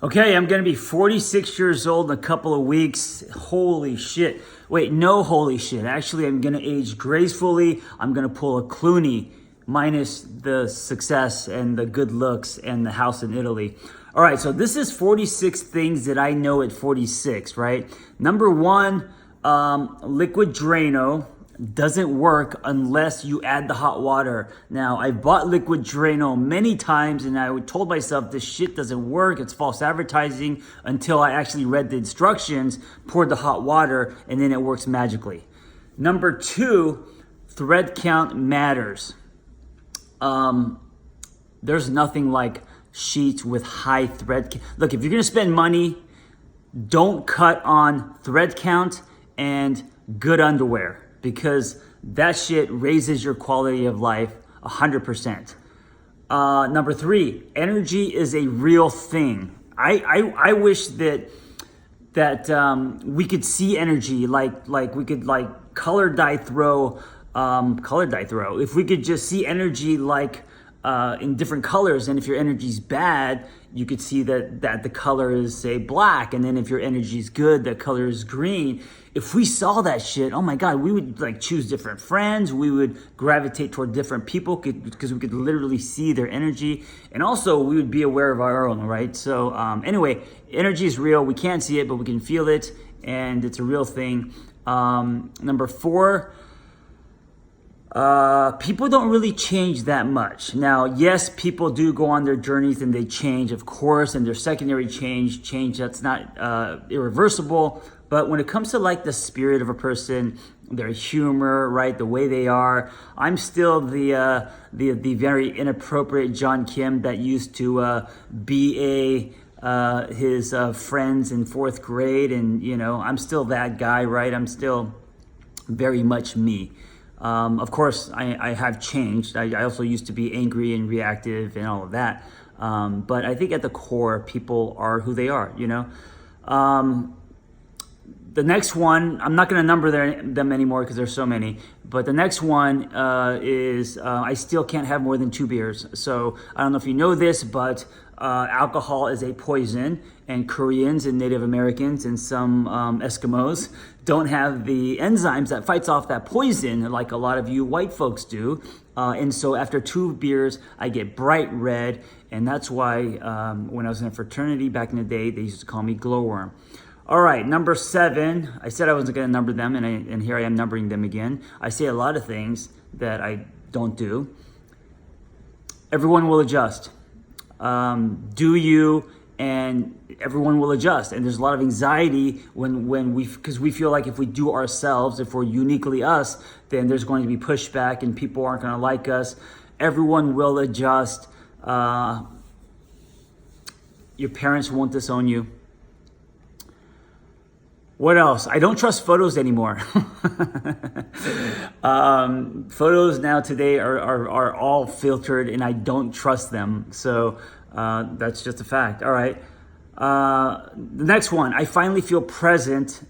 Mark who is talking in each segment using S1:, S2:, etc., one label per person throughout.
S1: Okay, I'm gonna be 46 years old in a couple of weeks. Holy shit. Wait, no holy shit. Actually, I'm gonna age gracefully. I'm gonna pull a Clooney minus the success and the good looks and the house in Italy. All right, so this is 46 things that I know at 46, right? Number one, liquid Drano doesn't work unless you add the hot water. Now, I've bought liquid Drano many times and I told myself this shit doesn't work, it's false advertising, until I actually read the instructions, poured the hot water, and then it works magically. Number two, thread count matters. There's nothing like sheets with high thread count. Look, if you're gonna spend money, don't cut on thread count and good underwear, because that shit raises your quality of life 100%. Number three, energy is a real thing. I wish that we could see energy like we could like color dye throw. If we could just see energy like in different colors, and if your energy's bad, you could see that the color is, say, black, and then if your energy's good, the color is green. If we saw that shit, oh my God, we would like choose different friends. We would gravitate toward different people because we could literally see their energy, and also we would be aware of our own, right? So anyway, energy is real. We can't see it, but we can feel it, and it's a real thing. Number four, people don't really change that much. Now, yes, people do go on their journeys and they change, of course, and there's secondary change that's not irreversible. But when it comes to like the spirit of a person, their humor, right, the way they are, I'm still the very inappropriate John Kim that used to BA his friends in fourth grade, and I'm still that guy, right? I'm still very much me. Of course, I have changed. I also used to be angry and reactive and all of that. But I think at the core, people are who they are, The next one, I'm not going to number them anymore because there's so many. But the next one is I still can't have more than 2 beers. So I don't know if you know this, but alcohol is a poison, and Koreans and Native Americans and some Eskimos don't have the enzymes that fights off that poison like a lot of you white folks do. And so after 2 beers, I get bright red. And that's why when I was in a fraternity back in the day, they used to call me glowworm. All right, number 7. I said I wasn't going to number them, and here I am numbering them again. I say a lot of things that I don't do. Everyone will adjust. Do you, and everyone will adjust. And there's a lot of anxiety because we feel like if we do ourselves, if we're uniquely us, then there's going to be pushback and people aren't going to like us. Everyone will adjust. Your parents won't disown you. What else? I don't trust photos anymore. Photos now today are all filtered, and I don't trust them. So that's just a fact. All right. The next one, I finally feel present.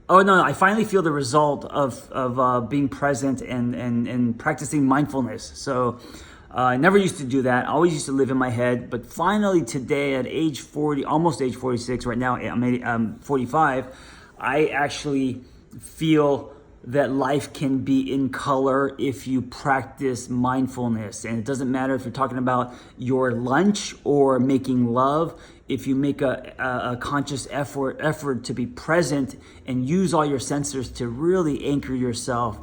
S1: Oh no, I finally feel the result of being present and practicing mindfulness. So I never used to do that. I always used to live in my head. But finally today at age 40, almost age 46, right now I'm 45, I actually feel that life can be in color if you practice mindfulness. And it doesn't matter if you're talking about your lunch or making love. If you make a conscious effort to be present and use all your sensors to really anchor yourself,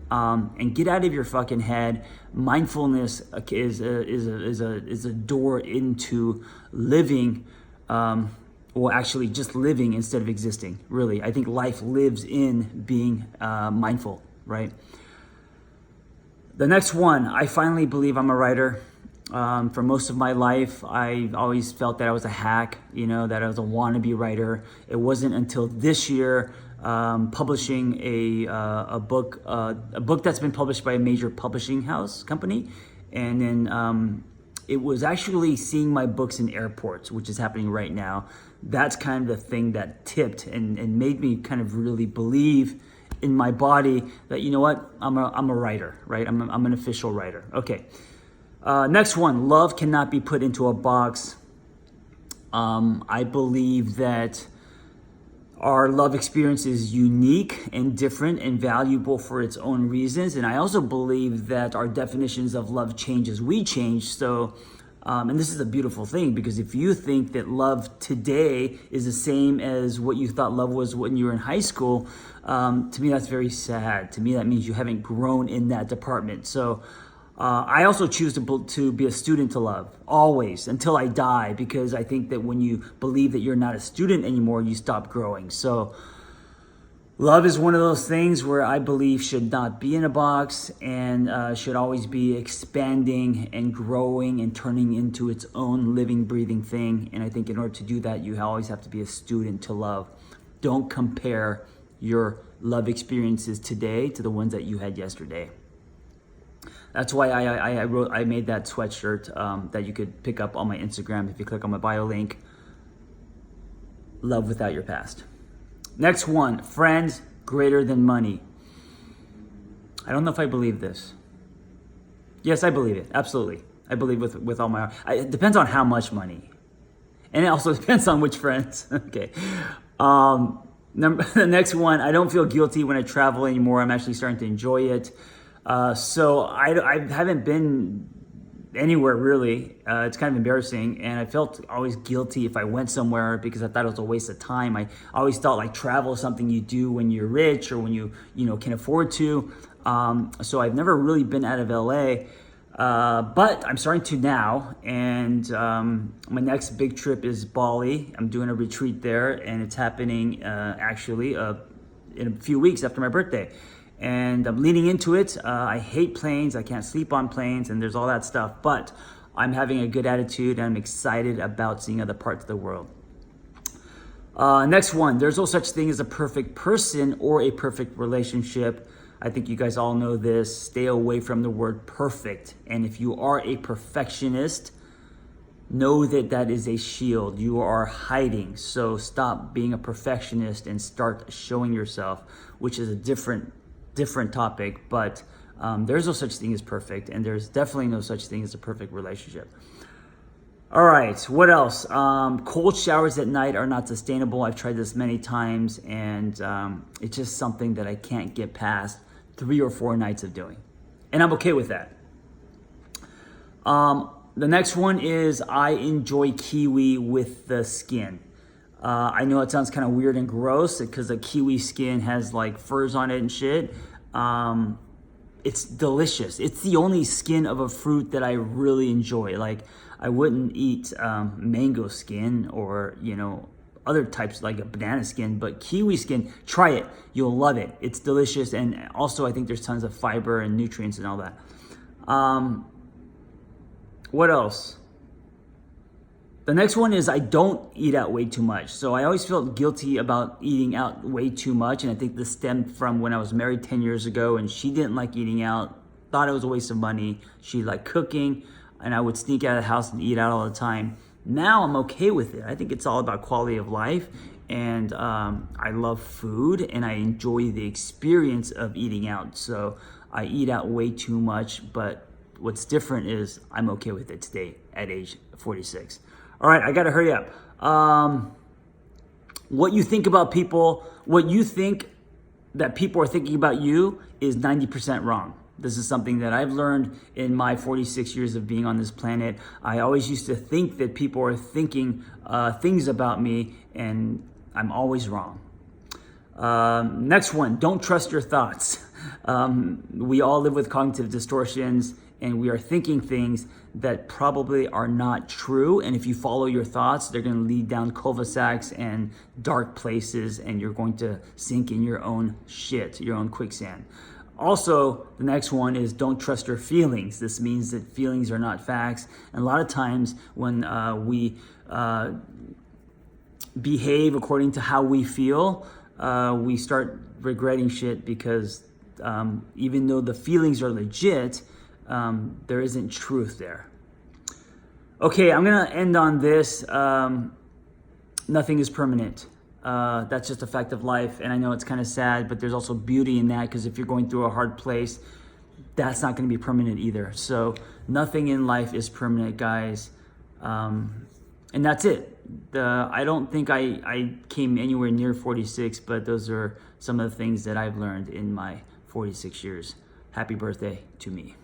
S1: and get out of your fucking head. Mindfulness is a door into living, actually just living instead of existing. Really, I think life lives in being mindful, right? The next one, I finally believe I'm a writer. For most of my life, I always felt that I was a hack, that I was a wannabe writer. It wasn't until this year, publishing a book that's been published by a major publishing house company, and then it was actually seeing my books in airports, which is happening right now. That's kind of the thing that tipped and made me kind of really believe in my body that, you know what, I'm a writer, right? I'm an official writer. Okay. Next one, love cannot be put into a box. I believe that our love experience is unique and different and valuable for its own reasons. And I also believe that our definitions of love change as we change. So, and this is a beautiful thing, because if you think that love today is the same as what you thought love was when you were in high school, to me, that's very sad. To me, that means you haven't grown in that department. So, I also choose to be a student to love, always, until I die, because I think that when you believe that you're not a student anymore, you stop growing. So love is one of those things where I believe should not be in a box, and should always be expanding and growing and turning into its own living, breathing thing. And I think in order to do that, you always have to be a student to love. Don't compare your love experiences today to the ones that you had yesterday. That's why I made that sweatshirt that you could pick up on my Instagram if you click on my bio link. Love without your past. Next one, friends greater than money. I don't know if I believe this. Yes, I believe it. Absolutely. I believe with all my heart. It depends on how much money. And it also depends on which friends. Okay. The next one, I don't feel guilty when I travel anymore. I'm actually starting to enjoy it. So I haven't been anywhere really. It's kind of embarrassing, and I felt always guilty if I went somewhere because I thought it was a waste of time. I always thought like travel is something you do when you're rich or when you can afford to. So I've never really been out of LA, but I'm starting to now. And my next big trip is Bali. I'm doing a retreat there, and it's happening actually in a few weeks after my birthday. And I'm leaning into it. I hate planes. I can't sleep on planes, and there's all that stuff. But I'm having a good attitude, and I'm excited about seeing other parts of the world. Next one, there's no such thing as a perfect person or a perfect relationship. I think you guys all know this. Stay away from the word perfect. And if you are a perfectionist, know that that is a shield. You are hiding. So stop being a perfectionist and start showing yourself, which is a different topic, but there's no such thing as perfect, and there's definitely no such thing as a perfect relationship. All right, what else? Cold showers at night are not sustainable. I've tried this many times, and it's just something that I can't get past 3 or 4 nights of doing, and I'm okay with that. The next one is I enjoy kiwi with the skin. I know it sounds kind of weird and gross because the kiwi skin has like furs on it and shit. It's delicious. It's the only skin of a fruit that I really enjoy. Like I wouldn't eat mango skin or, other types like a banana skin, but kiwi skin, try it. You'll love it. It's delicious. And also I think there's tons of fiber and nutrients and all that. What else? The next one is I don't eat out way too much. So I always felt guilty about eating out way too much. And I think this stemmed from when I was married 10 years ago, and she didn't like eating out, thought it was a waste of money. She liked cooking, and I would sneak out of the house and eat out all the time. Now I'm okay with it. I think it's all about quality of life. And I love food, and I enjoy the experience of eating out. So I eat out way too much, but what's different is I'm okay with it today at age 46. All right, I got to hurry up. What you think about people, what you think that people are thinking about you is 90% wrong. This is something that I've learned in my 46 years of being on this planet. I always used to think that people are thinking things about me, and I'm always wrong. Next one, don't trust your thoughts. We all live with cognitive distortions, and we are thinking things that probably are not true. And if you follow your thoughts, they're going to lead down cul-de-sacs and dark places, and you're going to sink in your own shit, your own quicksand. Also, the next one is don't trust your feelings. This means that feelings are not facts. And a lot of times when we behave according to how we feel, we start regretting shit because even though the feelings are legit, there isn't truth there. Okay, I'm gonna end on this. Nothing is permanent. That's just a fact of life. And I know it's kind of sad, but there's also beauty in that, because if you're going through a hard place, that's not gonna be permanent either. So nothing in life is permanent, guys. And that's it. I don't think I came anywhere near 46, but those are some of the things that I've learned in my 46 years. Happy birthday to me.